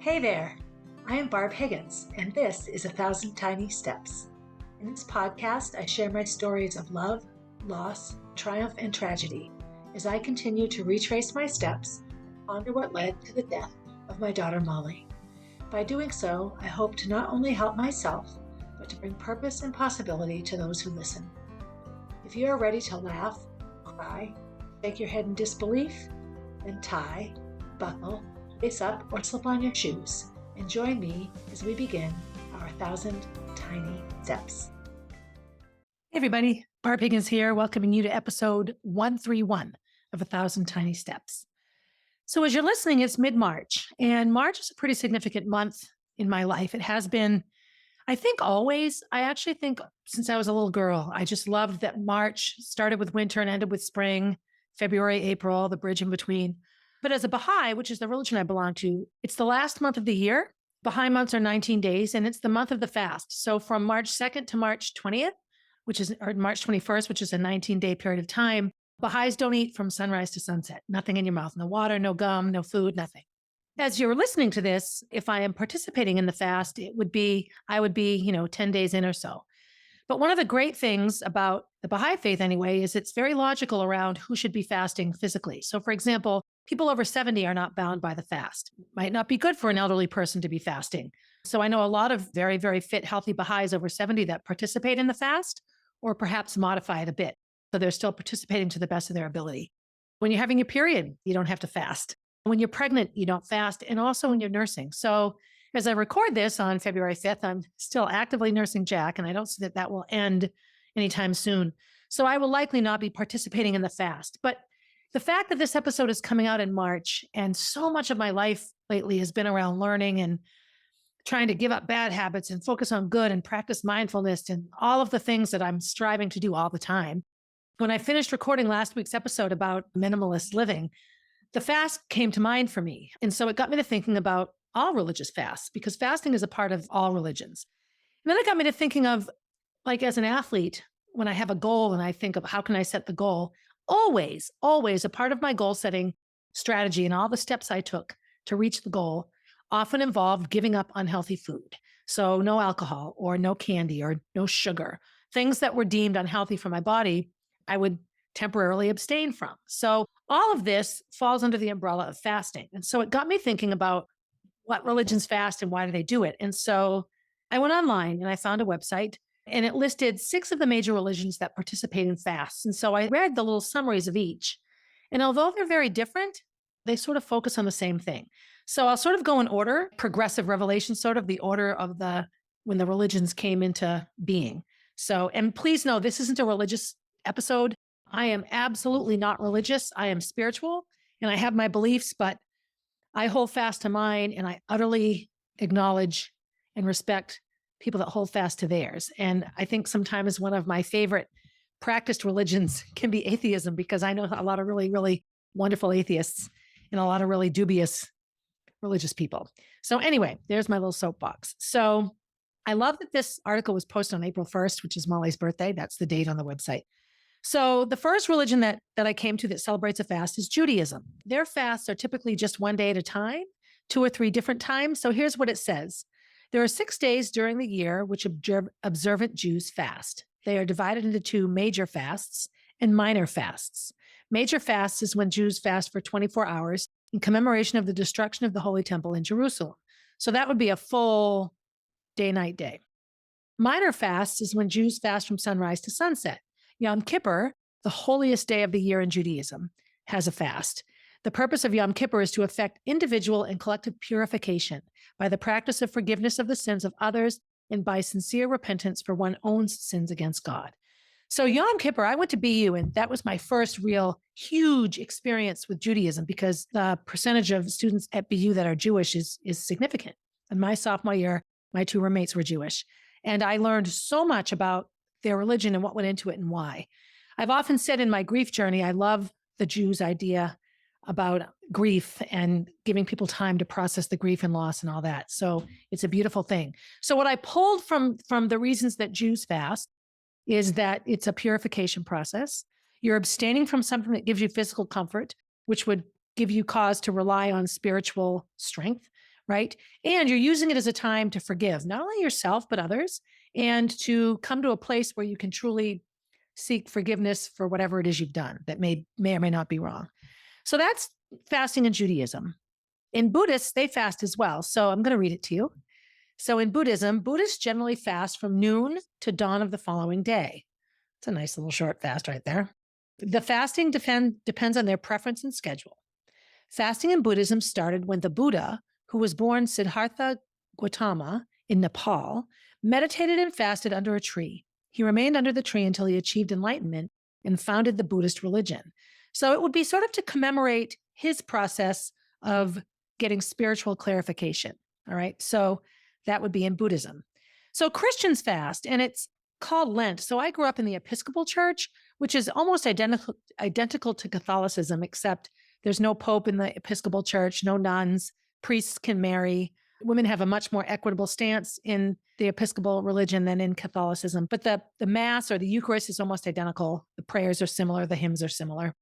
Hey there, I am Barb Higgins, and this is 1,000 Tiny Steps. In this podcast, I share my stories of love, loss, triumph, and tragedy as I continue to retrace my steps and ponder what led to the death of my daughter Molly. By doing so, I hope to not only help myself, but to bring purpose and possibility to those who listen. If you are ready to laugh, cry, shake your head in disbelief, then tie, buckle, face up, or slip on your shoes and join me as we begin our 1,000 Tiny Steps. Hey everybody, Barb Higgins here, welcoming you to episode 131 of 1,000 Tiny Steps. So as you're listening, it's mid-March, and March is a pretty significant month in my life. It has been, I think, always. I actually think since I was a little girl, I just loved that March started with winter and ended with spring, February, April, the bridge in between. But as a Baha'i, which is the religion I belong to, it's the last month of the year. Baha'i months are 19 days, and it's the month of the fast. So from March 2nd to March 20th, or March 21st, which is a 19-day period of time, Baha'is don't eat from sunrise to sunset. Nothing in your mouth, no water, no gum, no food, nothing. As you're listening to this, if I am participating in the fast, I would be, 10 days in or so. But one of the great things about the Baha'i faith anyway, is it's very logical around who should be fasting physically. So for example, people over 70 are not bound by the fast. It might not be good for an elderly person to be fasting. So I know a lot of very, very fit, healthy Baha'is over 70 that participate in the fast or perhaps modify it a bit. So they're still participating to the best of their ability. When you're having your period, you don't have to fast. When you're pregnant, you don't fast. And also when you're nursing. So as I record this on February 5th, I'm still actively nursing Jack, and I don't see that will end anytime soon. So I will likely not be participating in the fast. But the fact that this episode is coming out in March, and so much of my life lately has been around learning and trying to give up bad habits and focus on good and practice mindfulness and all of the things that I'm striving to do all the time. When I finished recording last week's episode about minimalist living, the fast came to mind for me. And so it got me to thinking about all religious fasts, because fasting is a part of all religions. And then it got me to thinking of, like, as an athlete, when I have a goal and I think of how can I set the goal, always a part of my goal setting strategy and all the steps I took to reach the goal often involved giving up unhealthy food. So no alcohol or no candy or no sugar, things that were deemed unhealthy for my body, I would temporarily abstain from. So all of this falls under the umbrella of fasting. And so it got me thinking about what religions fast and why do they do it? And so I went online and I found a website, and it listed 6 of the major religions that participate in fasts. And so I read the little summaries of each. And although they're very different, they sort of focus on the same thing. So I'll sort of go in order, progressive revelation, sort of the order of when the religions came into being. So, and please know, this isn't a religious episode. I am absolutely not religious. I am spiritual and I have my beliefs, but I hold fast to mine, and I utterly acknowledge and respect people that hold fast to theirs. And I think sometimes one of my favorite practiced religions can be atheism, because I know a lot of really, really wonderful atheists and a lot of really dubious religious people. So anyway, there's my little soapbox. So I love that this article was posted on April 1st, which is Molly's birthday. That's the date on the website. So the first religion that I came to that celebrates a fast is Judaism. Their fasts are typically just one day at a time, 2 or 3 different times. So here's what it says. There are 6 days during the year which observant Jews fast. They are divided into 2 major fasts and minor fasts. Major fasts is when Jews fast for 24 hours in commemoration of the destruction of the Holy Temple in Jerusalem. So that would be a full day-night day. Minor fasts is when Jews fast from sunrise to sunset. Yom Kippur, the holiest day of the year in Judaism, has a fast. The purpose of Yom Kippur is to effect individual and collective purification by the practice of forgiveness of the sins of others and by sincere repentance for one's own sins against God. So Yom Kippur, I went to BU, and that was my first real huge experience with Judaism, because the percentage of students at BU that are Jewish is significant. In my sophomore year, my 2 roommates were Jewish, and I learned so much about their religion and what went into it and why. I've often said in my grief journey, I love the Jews' idea about grief and giving people time to process the grief and loss and all that. So it's a beautiful thing. So what I pulled from the reasons that Jews fast is that it's a purification process. You're abstaining from something that gives you physical comfort, which would give you cause to rely on spiritual strength, right? And you're using it as a time to forgive not only yourself, but others, and to come to a place where you can truly seek forgiveness for whatever it is you've done that may or may not be wrong. So that's fasting in Judaism. In Buddhists, they fast as well. So I'm going to read it to you. So in Buddhism, Buddhists generally fast from noon to dawn of the following day. It's a nice little short fast right there. The fasting depends on their preference and schedule. Fasting in Buddhism started when the Buddha, who was born Siddhartha Gautama in Nepal, meditated and fasted under a tree. He remained under the tree until he achieved enlightenment and founded the Buddhist religion. So it would be sort of to commemorate his process of getting spiritual clarification. All right. So that would be in Buddhism. So Christians fast, and it's called Lent. So I grew up in the Episcopal Church, which is almost identical to Catholicism, except there's no pope in the Episcopal Church, no nuns, priests can marry. Women have a much more equitable stance in the Episcopal religion than in Catholicism. But the Mass or the Eucharist is almost identical. The prayers are similar. The hymns are similar.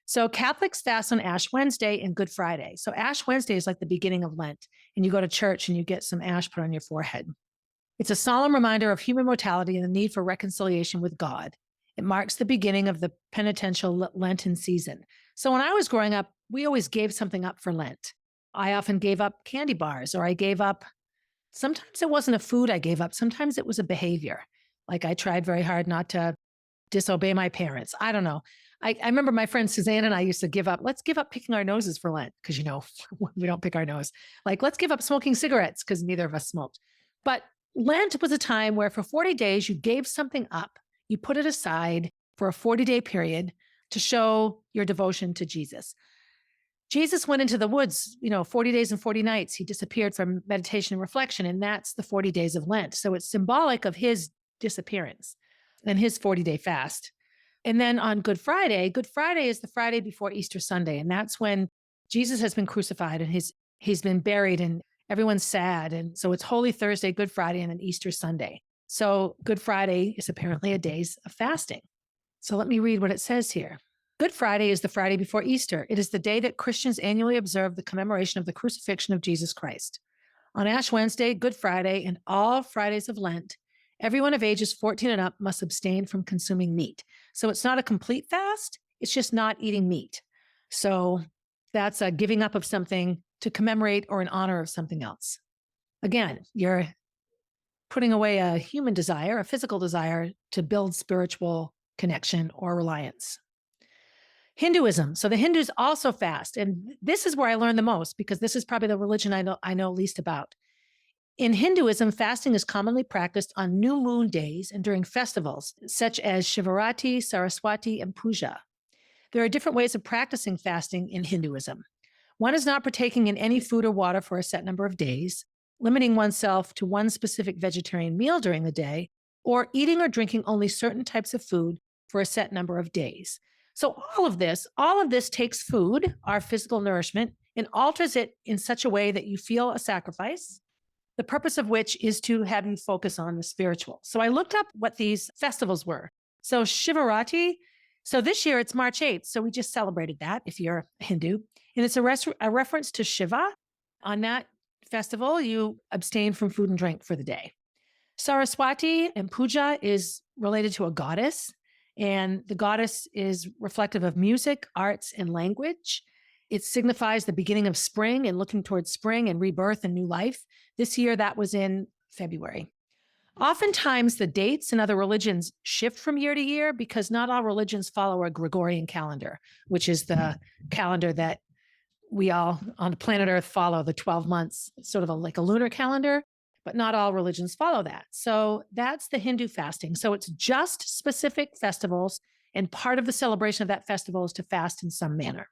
So Catholics fast on Ash Wednesday and Good Friday. So Ash Wednesday is like the beginning of Lent, and you go to church and you get some ash put on your forehead. It's a solemn reminder of human mortality and the need for reconciliation with God. It marks the beginning of the penitential Lenten season. So when I was growing up, we always gave something up for Lent. I often gave up candy bars, or I gave up, sometimes it wasn't a food I gave up, sometimes it was a behavior. Like I tried very hard not to disobey my parents. I don't know. I remember my friend Suzanne and I used to let's give up picking our noses for Lent, because, we don't pick our nose. Like, let's give up smoking cigarettes, because neither of us smoked. But Lent was a time where for 40 days you gave something up. You put it aside for a 40-day period to show your devotion to Jesus. Jesus went into the woods, 40 days and 40 nights. He disappeared from meditation and reflection, and that's the 40 days of Lent. So it's symbolic of his disappearance and his 40-day fast. And then on Good Friday is the Friday before Easter Sunday. And that's when Jesus has been crucified and he's been buried and everyone's sad. And so it's Holy Thursday, Good Friday, and then Easter Sunday. So Good Friday is apparently a day of fasting. So let me read what it says here. Good Friday is the Friday before Easter. It is the day that Christians annually observe the commemoration of the crucifixion of Jesus Christ. On Ash Wednesday, Good Friday, and all Fridays of Lent, everyone of ages 14 and up must abstain from consuming meat. So it's not a complete fast. It's just not eating meat. So that's a giving up of something to commemorate or in honor of something else. Again, you're putting away a human desire, a physical desire to build spiritual connection or reliance. Hinduism. So the Hindus also fast. And this is where I learned the most, because this is probably the religion I know least about. In Hinduism, fasting is commonly practiced on new moon days and during festivals, such as Shivarati, Saraswati, and Puja. There are different ways of practicing fasting in Hinduism. One is not partaking in any food or water for a set number of days, limiting oneself to one specific vegetarian meal during the day, or eating or drinking only certain types of food for a set number of days. So all of this takes food, our physical nourishment, and alters it in such a way that you feel a sacrifice, the purpose of which is to have you focus on the spiritual. So I looked up what these festivals were. So Shivarati, so this year it's March 8th. So we just celebrated that if you're Hindu. And it's a reference to Shiva. On that festival, you abstain from food and drink for the day. Saraswati and Puja is related to a goddess. And the goddess is reflective of music, arts, and language. It signifies the beginning of spring and looking towards spring and rebirth and new life. This year, that was in February. Oftentimes, the dates in other religions shift from year to year because not all religions follow a Gregorian calendar, which is the calendar that we all on planet Earth follow, the 12 months, sort of like a lunar calendar, but not all religions follow that. So that's the Hindu fasting. So it's just specific festivals, and part of the celebration of that festival is to fast in some manner.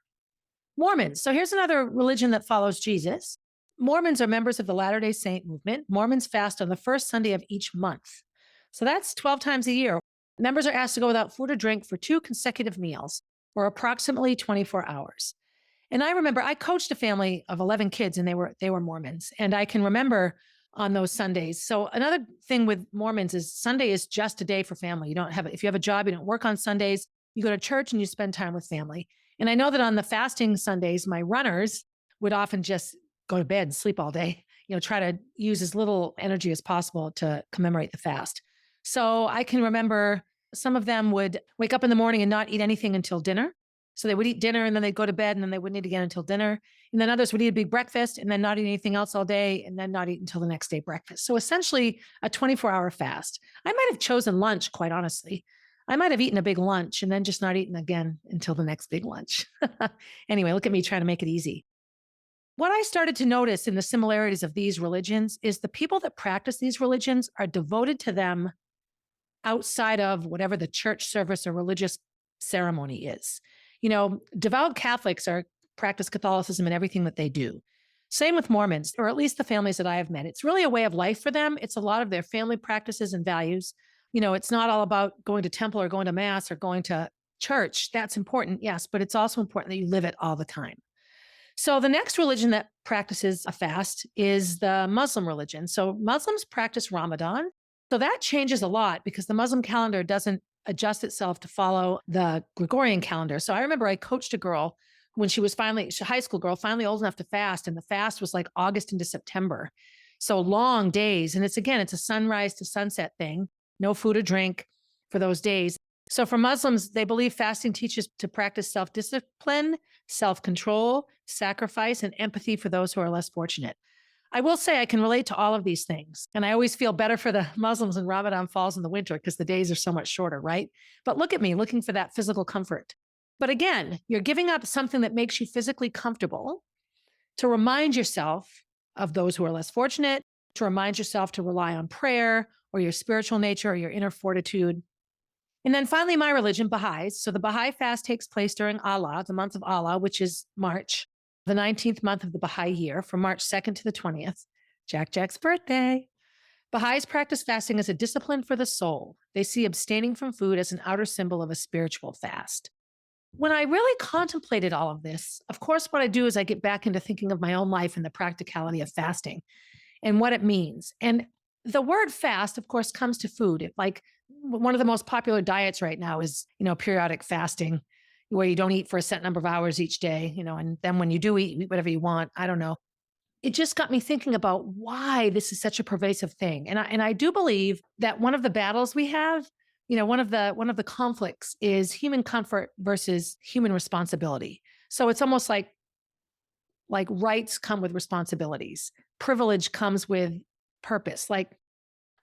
Mormons. So here's another religion that follows Jesus. Mormons are members of the Latter-day Saint movement. Mormons fast on the first Sunday of each month. So that's 12 times a year. Members are asked to go without food or drink for 2 consecutive meals, or approximately 24 hours. And I remember I coached a family of 11 kids, and they were Mormons. And I can remember on those Sundays. So another thing with Mormons is Sunday is just a day for family. If you have a job, you don't work on Sundays, you go to church and you spend time with family. And I know that on the fasting Sundays, my runners would often just go to bed and sleep all day, try to use as little energy as possible to commemorate the fast. So I can remember some of them would wake up in the morning and not eat anything until dinner. So they would eat dinner and then they'd go to bed and then they wouldn't eat again until dinner. And then others would eat a big breakfast and then not eat anything else all day and then not eat until the next day breakfast. So essentially a 24-hour fast. I might have chosen lunch, quite honestly. I might have eaten a big lunch and then just not eaten again until the next big lunch. Anyway, look at me trying to make it easy. What I started to notice in the similarities of these religions is the people that practice these religions are devoted to them outside of whatever the church service or religious ceremony is. Devout Catholics practice Catholicism in everything that they do. Same with Mormons, or at least the families that I have met. It's really a way of life for them. It's a lot of their family practices and values. It's not all about going to temple or going to mass or going to church. That's important, yes, but it's also important that you live it all the time. So the next religion that practices a fast is the Muslim religion. So Muslims practice Ramadan. So that changes a lot because the Muslim calendar doesn't adjust itself to follow the Gregorian calendar. So I remember I coached a girl when she's a high school girl, finally old enough to fast. And the fast was like August into September. So long days. And it's a sunrise to sunset thing, no food or drink for those days. So for Muslims, they believe fasting teaches to practice self-discipline, self-control, sacrifice, and empathy for those who are less fortunate. I will say I can relate to all of these things. And I always feel better for the Muslims when Ramadan falls in the winter because the days are so much shorter, right? But look at me looking for that physical comfort. But again, you're giving up something that makes you physically comfortable to remind yourself of those who are less fortunate, to remind yourself to rely on prayer or your spiritual nature or your inner fortitude. And then finally, my religion, Baha'is. So the Baha'i fast takes place during Allah, the month of Allah, which is March, the 19th month of the Baha'i year, from March 2nd to the 20th, Jack's birthday. Baha'is practice fasting as a discipline for the soul. They see abstaining from food as an outer symbol of a spiritual fast. When I really contemplated all of this, of course, what I do is I get back into thinking of my own life and the practicality of fasting and what it means. And the word fast, of course, comes to food. Like one of the most popular diets right now is, periodic fasting, where you don't eat for a set number of hours each day, and then when you do eat, you eat whatever you want. I don't know. It just got me thinking about why this is such a pervasive thing. And I do believe that one of the battles we have, one of the conflicts is human comfort versus human responsibility. So it's almost like rights come with responsibilities. Privilege comes with purpose. Like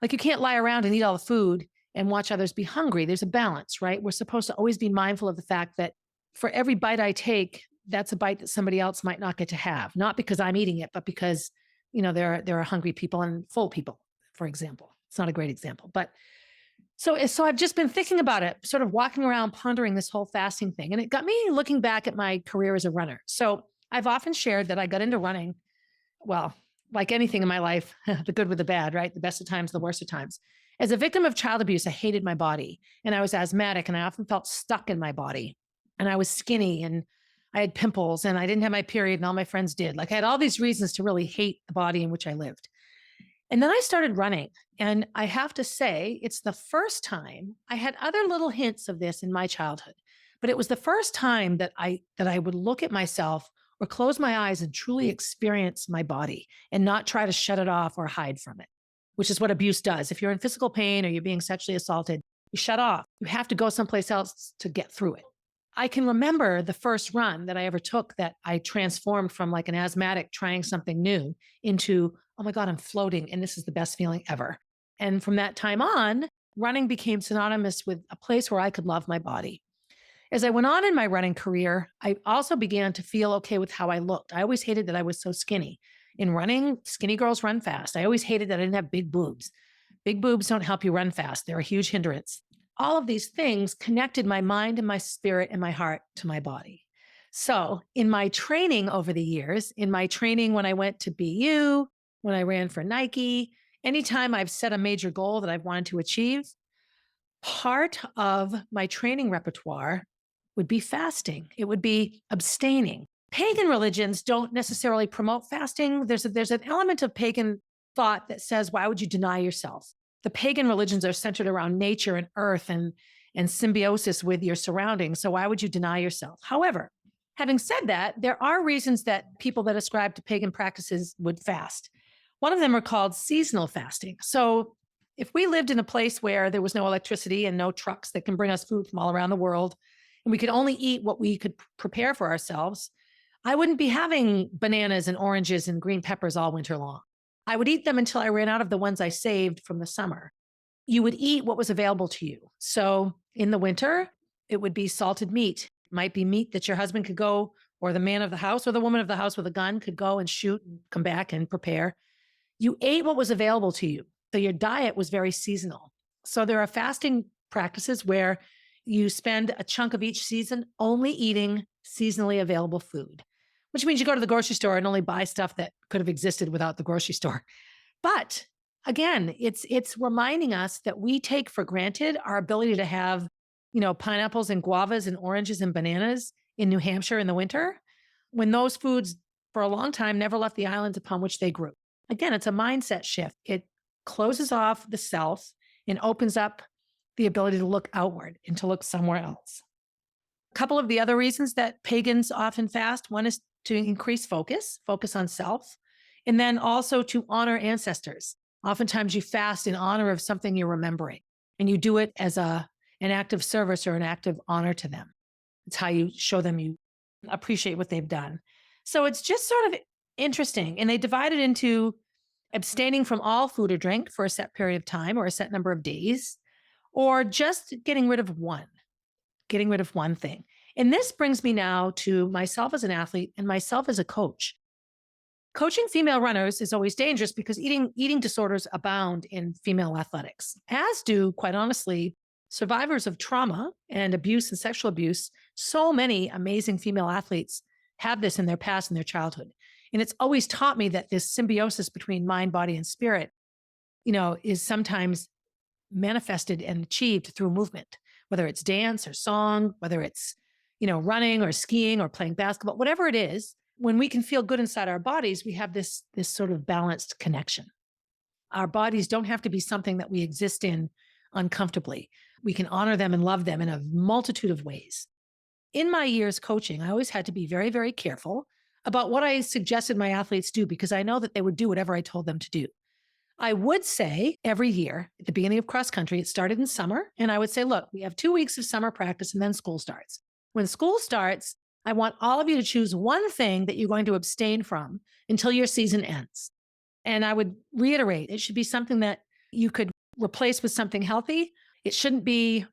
you can't lie around and eat all the food and watch others be hungry. There's a balance, right? We're supposed to always be mindful of the fact that for every bite I take, that's a bite that somebody else might not get to have. Not because I'm eating it, but because, there are hungry people and full people, for example. It's not a great example, but so I've just been thinking about it, sort of walking around, pondering this whole fasting thing. And it got me looking back at my career as a runner. So I've often shared that I got into running, well, like anything in my life, the good with the bad, right? The best of times, the worst of times. As a victim of child abuse, I hated my body and I was asthmatic and I often felt stuck in my body and I was skinny and I had pimples and I didn't have my period and all my friends did. Like I had all these reasons to really hate the body in which I lived. And then I started running. And I have to say, it's the first time I had other little hints of this in my childhood, but it was the first time that I would look at myself or close my eyes and truly experience my body and not try to shut it off or hide from it, which is what abuse does. If you're in physical pain or you're being sexually assaulted, you shut off. You have to go someplace else to get through it. I can remember the first run that I ever took that I transformed from like an asthmatic trying something new into, oh my God, I'm floating and this is the best feeling ever. And from that time on, running became synonymous with a place where I could love my body. As I went on in my running career, I also began to feel okay with how I looked. I always hated that I was so skinny. In running, skinny girls run fast. I always hated that I didn't have big boobs. Big boobs don't help you run fast. They're a huge hindrance. All of these things connected my mind and my spirit and my heart to my body. So in my training over the years, in my training when I went to BU, when I ran for Nike, anytime I've set a major goal that I've wanted to achieve, part of my training repertoire would be fasting. It would be abstaining. Pagan religions don't necessarily promote fasting. There's an element of pagan thought that says, why would you deny yourself? The pagan religions are centered around nature and earth and symbiosis with your surroundings. So why would you deny yourself? However, Having said that, there are reasons that people that ascribe to pagan practices would fast. One of them are called seasonal fasting. So, if we lived in a place where there was no electricity and no trucks that can bring us food from all around the world, and we could only eat what we could prepare for ourselves, I wouldn't be having bananas and oranges and green peppers all winter long. I would eat them until I ran out of the ones I saved from the summer. You would eat what was available to you. So in the winter, it would be salted meat. It might be meat that your husband could go, or the man of the house, or the woman of the house with a gun could go and shoot and come back and prepare. You ate what was available to you. So your diet was very seasonal. So there are fasting practices where you spend a chunk of each season only eating seasonally available food, which means you go to the grocery store and only buy stuff that could have existed without the grocery store. But again, it's reminding us that we take for granted our ability to have, pineapples and guavas and oranges and bananas in New Hampshire in the winter, when those foods for a long time never left the islands upon which they grew. Again, it's a mindset shift. It closes off the self and opens up the ability to look outward and to look somewhere else. A couple of the other reasons that pagans often fast, one is to increase focus on self, and then also to honor ancestors. Oftentimes you fast in honor of something you're remembering, and you do it as an act of service or an act of honor to them. It's how you show them you appreciate what they've done. So it's just sort of interesting. And they divide it into abstaining from all food or drink for a set period of time or a set number of days, or just getting rid of one thing. And this brings me now to myself as an athlete and myself as a coach. Coaching female runners is always dangerous because eating disorders abound in female athletics, as do, quite honestly, survivors of trauma and abuse and sexual abuse. So many amazing female athletes have this in their past and their childhood. And it's always taught me that this symbiosis between mind, body, and spirit, is sometimes manifested and achieved through movement, whether it's dance or song, whether it's, running or skiing or playing basketball, whatever it is. When we can feel good inside our bodies, we have this sort of balanced connection. Our bodies don't have to be something that we exist in uncomfortably. We can honor them and love them in a multitude of ways. In my years coaching, I always had to be very, very careful about what I suggested my athletes do, because I know that they would do whatever I told them to do. I would say every year at the beginning of cross country, it started in summer. And I would say, look, we have 2 weeks of summer practice and then school starts. When school starts, I want all of you to choose one thing that you're going to abstain from until your season ends. And I would reiterate, it should be something that you could replace with something healthy. It shouldn't be,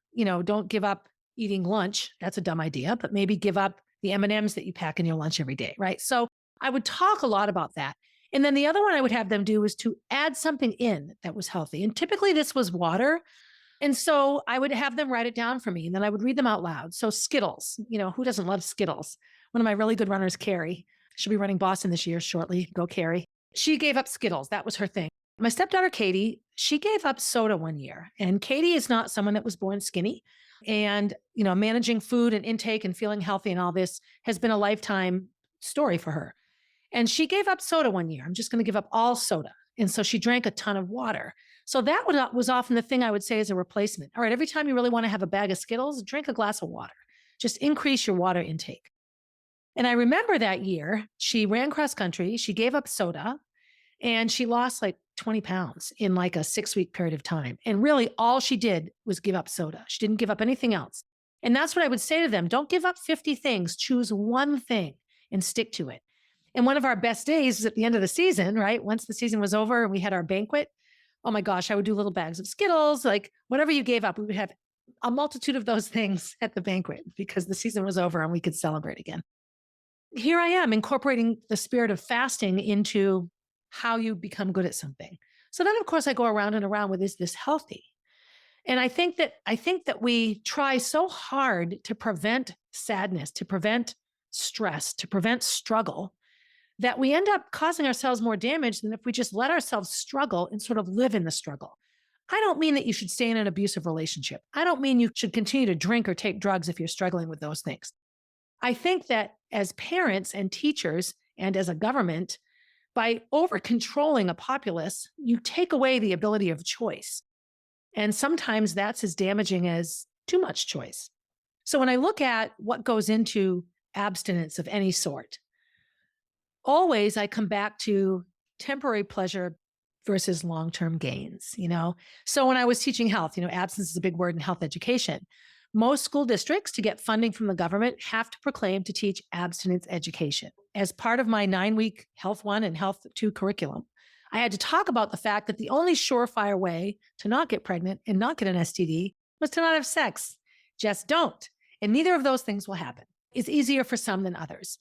don't give up eating lunch. That's a dumb idea, but maybe give up the M&Ms that you pack in your lunch every day, right? So I would talk a lot about that. And then the other one I would have them do was to add something in that was healthy. And typically this was water. And so I would have them write it down for me, and then I would read them out loud. So Skittles, who doesn't love Skittles? One of my really good runners, Carrie, she'll be running Boston this year shortly. Go Carrie. She gave up Skittles. That was her thing. My stepdaughter, Katie, she gave up soda one year. And Katie is not someone that was born skinny. And, managing food and intake and feeling healthy and all this has been a lifetime story for her. And she gave up soda one year. I'm just going to give up all soda. And so she drank a ton of water. So that was often the thing I would say as a replacement. All right, every time you really want to have a bag of Skittles, drink a glass of water. Just increase your water intake. And I remember that year, she ran cross country, she gave up soda, and she lost like 20 pounds in like a 6-week period of time. And really all she did was give up soda. She didn't give up anything else. And that's what I would say to them. Don't give up 50 things. Choose one thing and stick to it. And one of our best days was at the end of the season, right? Once the season was over and we had our banquet, oh my gosh, I would do little bags of Skittles, like whatever you gave up, we would have a multitude of those things at the banquet because the season was over and we could celebrate again. Here I am incorporating the spirit of fasting into how you become good at something. So then, of course, I go around and around with, is this healthy? And I think that we try so hard to prevent sadness, to prevent stress, to prevent struggle, that we end up causing ourselves more damage than if we just let ourselves struggle and sort of live in the struggle. I don't mean that you should stay in an abusive relationship. I don't mean you should continue to drink or take drugs if you're struggling with those things. I think that as parents and teachers and as a government, by over-controlling a populace, you take away the ability of choice. And sometimes that's as damaging as too much choice. So when I look at what goes into abstinence of any sort, always I come back to temporary pleasure versus long-term gains, So when I was teaching health, abstinence is a big word in health education. Most school districts, to get funding from the government, have to proclaim to teach abstinence education. As part of my 9-week Health 1 and Health 2 curriculum, I had to talk about the fact that the only surefire way to not get pregnant and not get an STD was to not have sex. Just don't. And neither of those things will happen. It's easier for some than others.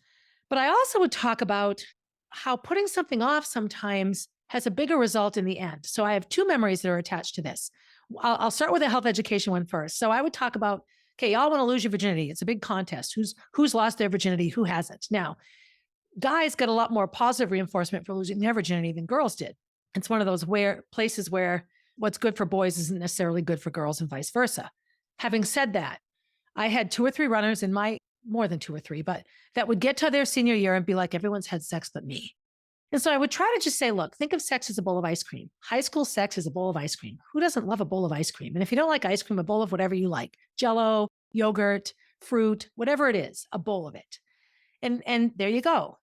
But I also would talk about how putting something off sometimes has a bigger result in the end. So I have 2 memories that are attached to this. I'll start with the health education one first. So I would talk about, okay, y'all want to lose your virginity. It's a big contest. Who's lost their virginity? Who hasn't? Now, guys get a lot more positive reinforcement for losing their virginity than girls did. It's one of those places where what's good for boys isn't necessarily good for girls and vice versa. Having said that, I had 2 or 3 runners more than 2 or 3, but that would get to their senior year and be like, everyone's had sex but me. And so I would try to just say, look, think of sex as a bowl of ice cream. High school sex is a bowl of ice cream. Who doesn't love a bowl of ice cream? And if you don't like ice cream, a bowl of whatever you like, Jell-O, yogurt, fruit, whatever it is, a bowl of it. And there you go.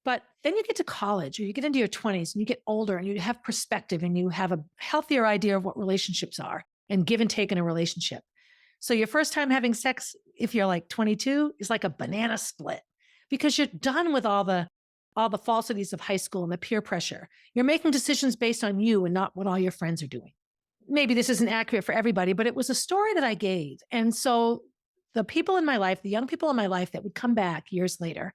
But then you get to college or you get into your 20s and you get older and you have perspective and you have a healthier idea of what relationships are and give and take in a relationship. So your first time having sex, if you're like 22, is like a banana split because you're done with all the falsities of high school and the peer pressure. You're making decisions based on you and not what all your friends are doing. Maybe this isn't accurate for everybody, but it was a story that I gave. And so the people in my life, the young people in my life that would come back years later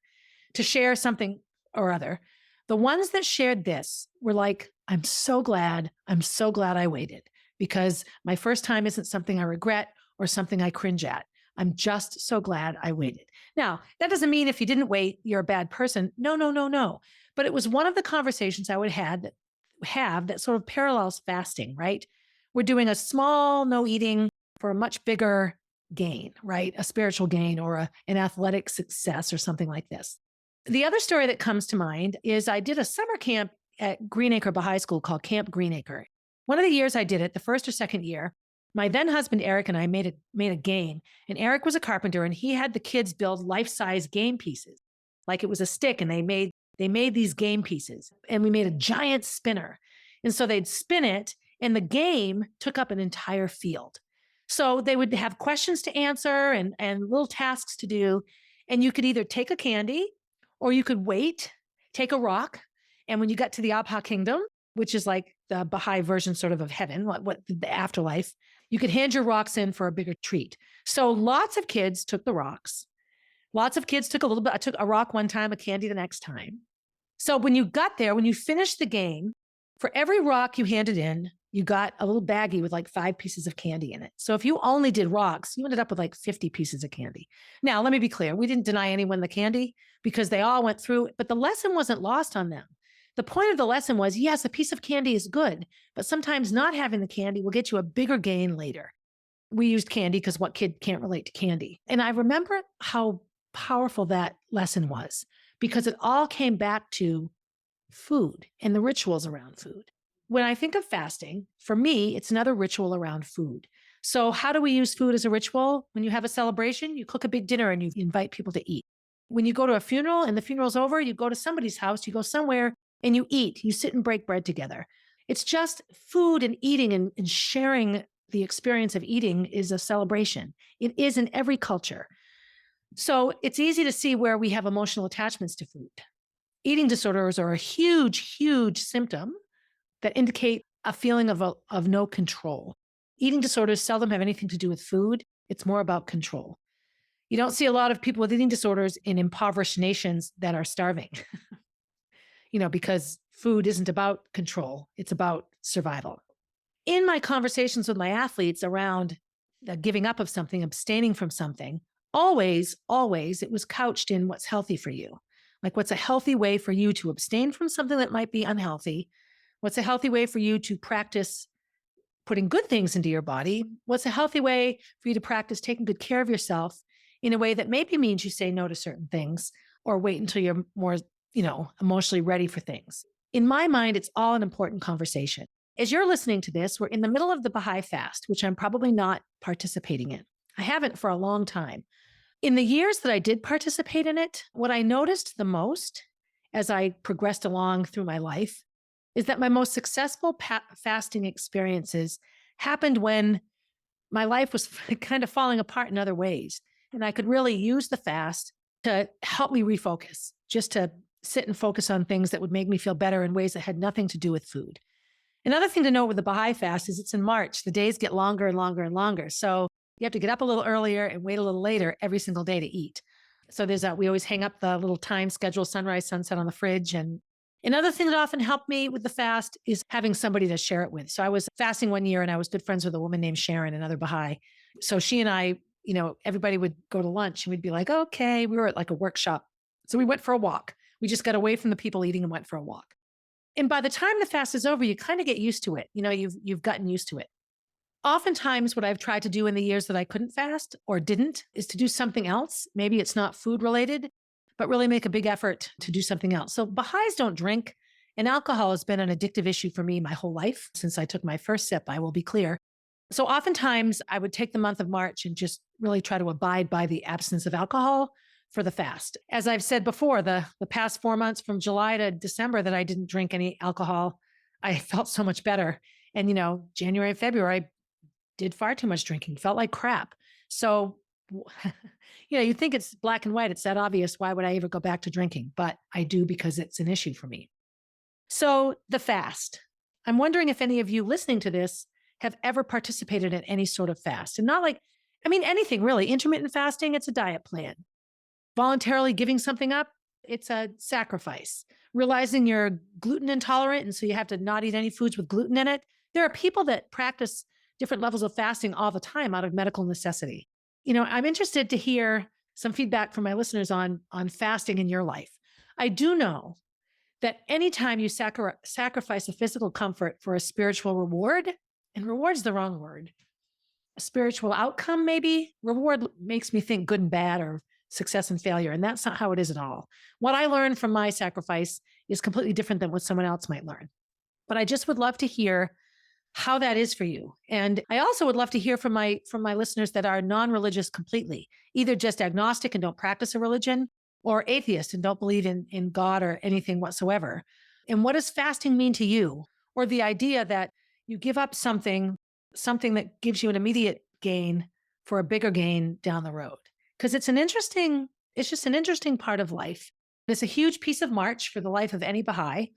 to share something or other, the ones that shared this were like, I'm so glad I waited because my first time isn't something I regret or something I cringe at. I'm just so glad I waited. Now, that doesn't mean if you didn't wait, you're a bad person. No. But it was one of the conversations I would have that sort of parallels fasting, right? We're doing a small no eating for a much bigger gain, right? A spiritual gain or an athletic success or something like this. The other story that comes to mind is I did a summer camp at Greenacre Baha'i School called Camp Greenacre. One of the years I did it, the first or second year, my then husband, Eric, and I made a game. And Eric was a carpenter and he had the kids build life-size game pieces. Like it was a stick and they made these game pieces and we made a giant spinner. And so they'd spin it and the game took up an entire field. So they would have questions to answer and little tasks to do. And you could either take a candy or you could wait, take a rock. And when you got to the Abha kingdom, which is like the Baha'i version sort of heaven, what the afterlife, you could hand your rocks in for a bigger treat. So lots of kids took the rocks. Lots of kids took a little bit. I took a rock one time, a candy the next time. So when you got there, when you finished the game, for every rock you handed in, you got a little baggie with like 5 pieces of candy in it. So if you only did rocks, you ended up with like 50 pieces of candy. Now, let me be clear. We didn't deny anyone the candy because they all went through it, but the lesson wasn't lost on them. The point of the lesson was, yes, a piece of candy is good, but sometimes not having the candy will get you a bigger gain later. We used candy because what kid can't relate to candy? And I remember how powerful that lesson was because it all came back to food and the rituals around food. When I think of fasting, for me, it's another ritual around food. So how do we use food as a ritual? When you have a celebration, you cook a big dinner and you invite people to eat. When you go to a funeral and the funeral's over, you go to somebody's house, you go somewhere and you eat, you sit and break bread together. It's just food and eating and sharing the experience of eating is a celebration. It is in every culture. So it's easy to see where we have emotional attachments to food. Eating disorders are a huge, huge symptom that indicate a feeling of no control. Eating disorders seldom have anything to do with food. It's more about control. You don't see a lot of people with eating disorders in impoverished nations that are starving. Because food isn't about control. It's about survival. In my conversations with my athletes around the giving up of something, abstaining from something, always, it was couched in what's healthy for you. Like what's a healthy way for you to abstain from something that might be unhealthy? What's a healthy way for you to practice putting good things into your body? What's a healthy way for you to practice taking good care of yourself in a way that maybe means you say no to certain things or wait until you're more emotionally ready for things. In my mind, it's all an important conversation. As you're listening to this, we're in the middle of the Baha'i fast, which I'm probably not participating in. I haven't for a long time. In the years that I did participate in it, what I noticed the most as I progressed along through my life is that my most successful fasting experiences happened when my life was kind of falling apart in other ways. And I could really use the fast to help me refocus, just to sit and focus on things that would make me feel better in ways that had nothing to do with food. Another thing to note with the Baha'i fast is it's in March. The days get longer and longer and longer. So you have to get up a little earlier and wait a little later every single day to eat. So we always hang up the little time schedule, sunrise, sunset on the fridge. And another thing that often helped me with the fast is having somebody to share it with. So I was fasting one year and I was good friends with a woman named Sharon, another Baha'i. So she and I, everybody would go to lunch and we'd be like, okay, we were at like a workshop. So we went for a walk. We just got away from the people eating and went for a walk. And by the time the fast is over, you kind of get used to it. You've gotten used to it. Oftentimes, what I've tried to do in the years that I couldn't fast or didn't is to do something else. Maybe it's not food related, but really make a big effort to do something else. So Baha'is don't drink, and alcohol has been an addictive issue for me my whole life. Since I took my first sip, I will be clear. So oftentimes I would take the month of March and just really try to abide by the absence of alcohol for the fast. As I've said before, the past 4 months from July to December that I didn't drink any alcohol, I felt so much better. And, January and February, I did far too much drinking, felt like crap. So, you think it's black and white. It's that obvious. Why would I ever go back to drinking? But I do because it's an issue for me. So the fast. I'm wondering if any of you listening to this have ever participated in any sort of fast. And anything really. Intermittent fasting, it's a diet plan. Voluntarily giving something up, it's a sacrifice. Realizing you're gluten intolerant, and so you have to not eat any foods with gluten in it. There are people that practice different levels of fasting all the time out of medical necessity. I'm interested to hear some feedback from my listeners on fasting in your life. I do know that anytime you sacrifice a physical comfort for a spiritual reward, and reward's the wrong word, a spiritual outcome maybe, reward makes me think good and bad or success and failure, and that's not how it is at all. What I learned from my sacrifice is completely different than what someone else might learn. But I just would love to hear how that is for you. And I also would love to hear from my listeners that are non-religious completely, either just agnostic and don't practice a religion, or atheist and don't believe in God or anything whatsoever. And what does fasting mean to you? Or the idea that you give up something that gives you an immediate gain for a bigger gain down the road. Because it's just an interesting part of life. It's a huge piece of March for the life of any Baha'i.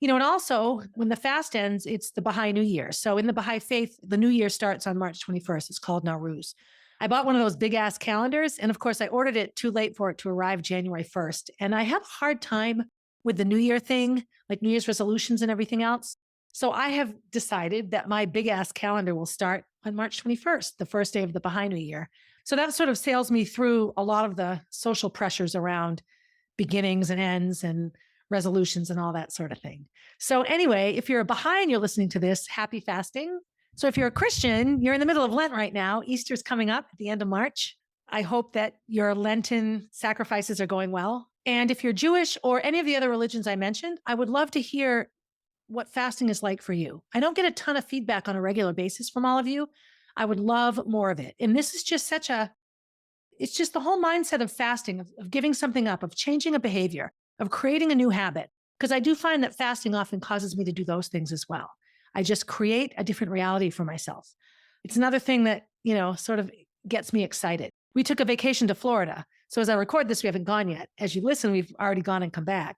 And also when the fast ends, it's the Baha'i New Year. So in the Baha'i faith, the New Year starts on March 21st. It's called Nowruz. I bought one of those big ass calendars. And of course I ordered it too late for it to arrive January 1st. And I have a hard time with the New Year thing, like New Year's resolutions and everything else. So I have decided that my big ass calendar will start on March 21st, the first day of the Baha'i New Year. So that sort of sails me through a lot of the social pressures around beginnings and ends and resolutions and all that sort of thing. So anyway, if you're a Baha'i and you're listening to this, happy fasting. So if you're a Christian, you're in the middle of Lent right now. Easter's coming up at the end of March. I hope that your Lenten sacrifices are going well. And if you're Jewish or any of the other religions I mentioned, I would love to hear what fasting is like for you. I don't get a ton of feedback on a regular basis from all of you. I would love more of it. And this is just it's just the whole mindset of fasting, of giving something up, of changing a behavior, of creating a new habit. Because I do find that fasting often causes me to do those things as well. I just create a different reality for myself. It's another thing that, sort of gets me excited. We took a vacation to Florida. So as I record this, we haven't gone yet. As you listen, we've already gone and come back.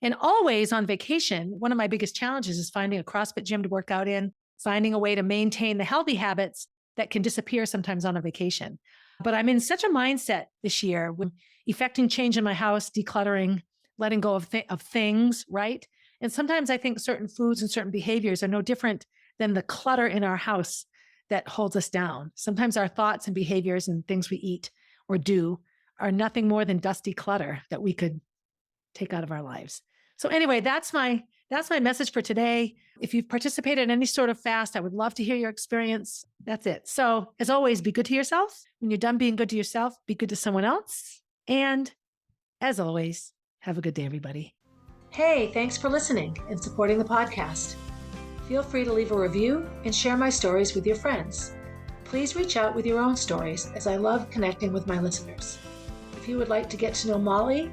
And always on vacation, one of my biggest challenges is finding a CrossFit gym to work out in, finding a way to maintain the healthy habits that can disappear sometimes on a vacation. But I'm in such a mindset this year with effecting change in my house, decluttering, letting go of things, right? And sometimes I think certain foods and certain behaviors are no different than the clutter in our house that holds us down. Sometimes our thoughts and behaviors and things we eat or do are nothing more than dusty clutter that we could take out of our lives. So anyway, that's my message for today. If you've participated in any sort of fast, I would love to hear your experience. That's it. So as always, be good to yourself. When you're done being good to yourself, be good to someone else. And as always, have a good day, everybody. Hey, thanks for listening and supporting the podcast. Feel free to leave a review and share my stories with your friends. Please reach out with your own stories, as I love connecting with my listeners. If you would like to get to know Molly,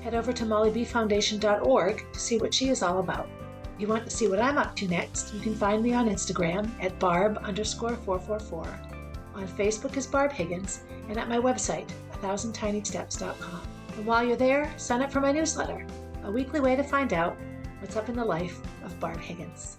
head over to mollybfoundation.org to see what she is all about. If you want to see what I'm up to next, you can find me on Instagram at barb_444. On Facebook as Barb Higgins, and at my website, 1000tinysteps.com. And while you're there, sign up for my newsletter, a weekly way to find out what's up in the life of Barb Higgins.